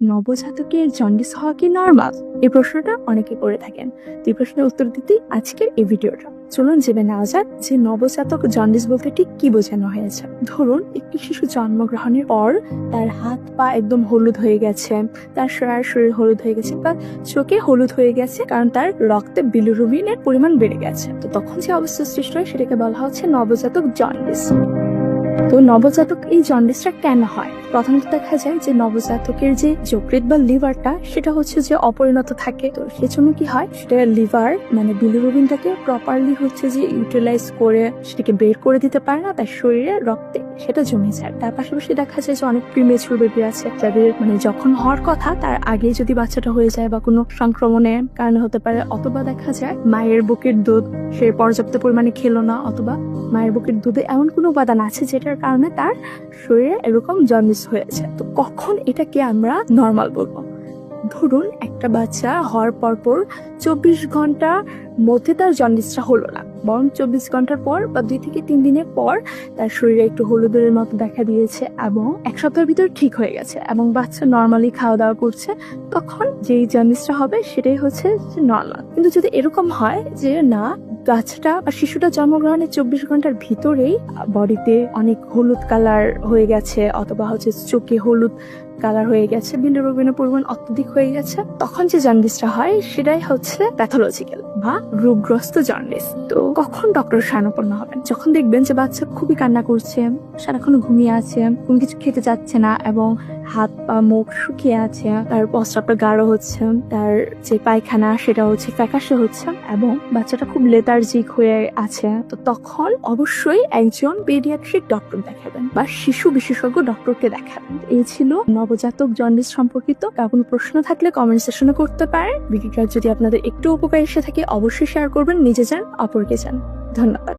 নবজাতকের জন্ডিস হওয়া কি নর্মাল? এই প্রশ্নটা অনেকে করে থাকেন। তো এই প্রশ্নের উত্তর দিতেই আজকের এই ভিডিওটা। চলুন জেনে নেওয়া যাক যে নবজাতক জন্ডিস বলতে ঠিক কি বোঝানো হয়েছে। ধরুন একটি শিশু জন্মগ্রহণের পর তার হাত পা একদম হলুদ হয়ে গেছে, তার সারা শরীর হলুদ হয়ে গেছে বা চোখে হলুদ হয়ে গেছে, কারণ তার রক্তে বিলিরুবিনের পরিমাণ বেড়ে গেছে। তো তখন যে অবস্থা সৃষ্টি হয় সেটাকে বলা হচ্ছে নবজাতক জন্ডিস। তো নবজাতক এই জন্ডিসটা কেন হয়? প্রথমত দেখা যায় যে নবজাতকের যে যকৃৎ বা লিভারটা সেটা হচ্ছে যে অপরিণত থাকে। তো সেজন্য কি হয়, সেটা লিভার মানে বিলিরুবিনটাকে প্রপারলি হচ্ছে যে ইউটিলাইজ করে সেটাকে বের করে দিতে পারে না, তার শরীরে রক্তে সেটা জমে যায়। তার পাশাপাশি দেখা যায় যে অনেক প্রিমেচুর বেবি আছে যাদের মানে যখন হওয়ার কথা তার আগে যদি বাচ্চাটা হয়ে যায় বা কোনো সংক্রমণের কারণে হতে পারে, অথবা দেখা যায় মায়ের বুকের দুধ সে পর্যাপ্ত পরিমাণে খেলো না, অথবা মায়ের বুকের দুধে এমন কোনো উপাদান আছে যেটার কারণে তার শরীরে এরকম জন্ডিস হয়েছে। তো কখন এটাকে আমরা নর্মাল বলবো? ধরুন একটা বাচ্চা হওয়ার পর 24 ঘন্টার মধ্যে তার জন্ডিসটা হলো না, বরং 24 ঘন্টার পর বা 2 থেকে 3 দিনের পর তার শরীরে একটু হলুদের মতো দেখা দিয়েছে এবং 1 সপ্তাহের ভিতর ঠিক হয়ে গেছে এবং বাচ্চা নর্মালি খাওয়া দাওয়া করছে, তখন যেই জন্ডিসটা হবে সেটাই হচ্ছে নর্মাল। কিন্তু যদি এরকম হয় যে না, বাচ্চাটা বা শিশুটা জন্মগ্রহণের 24 ঘন্টার ভিতরেই বডিতে অনেক হলুদ কালার হয়ে গেছে, অথবা হচ্ছে চোখে হলুদ কালার হয়ে গেছে, বিলিরুবিনের পরিমাণ অত্যধিক হয়ে গেছে, তখন যে জন্ডিসটা হয় সেটাই হচ্ছে প্যাথোলজিক্যাল বা রোগগ্রস্ত জন্ডিস। তো কখন ডক্টর শরণাপন্ন হবেন? যখন দেখবেন যে বাচ্চা খুবই কান্না করছে, সারাক্ষণ ঘুমিয়ে আছে, কোনো কিছু খেতে যাচ্ছে না এবং হাত পা মুখ শুকিয়ে আছে, তার প্রস্রাবটা গাঢ় হচ্ছে, তার যে পায়খানা সেটা হচ্ছে ফ্যাকাশে হচ্ছে এবং বাচ্চাটা খুব লেথার্জিক হয়ে আছে, তো তখন অবশ্যই একজন পেডিয়াট্রিক ডক্টর দেখাবেন বা শিশু বিশেষজ্ঞ ডক্টরকে দেখাবেন। এই ছিল নবজাতক জন্ডিস সম্পর্কিত। কারো কোনো প্রশ্ন থাকলে কমেন্ট সেকশনে করতে পারেন। ভিডিওটা যদি আপনাদের একটু উপকার এসে থাকে অবশ্যই শেয়ার করবেন। নিজে যান, অপরকে যান। ধন্যবাদ।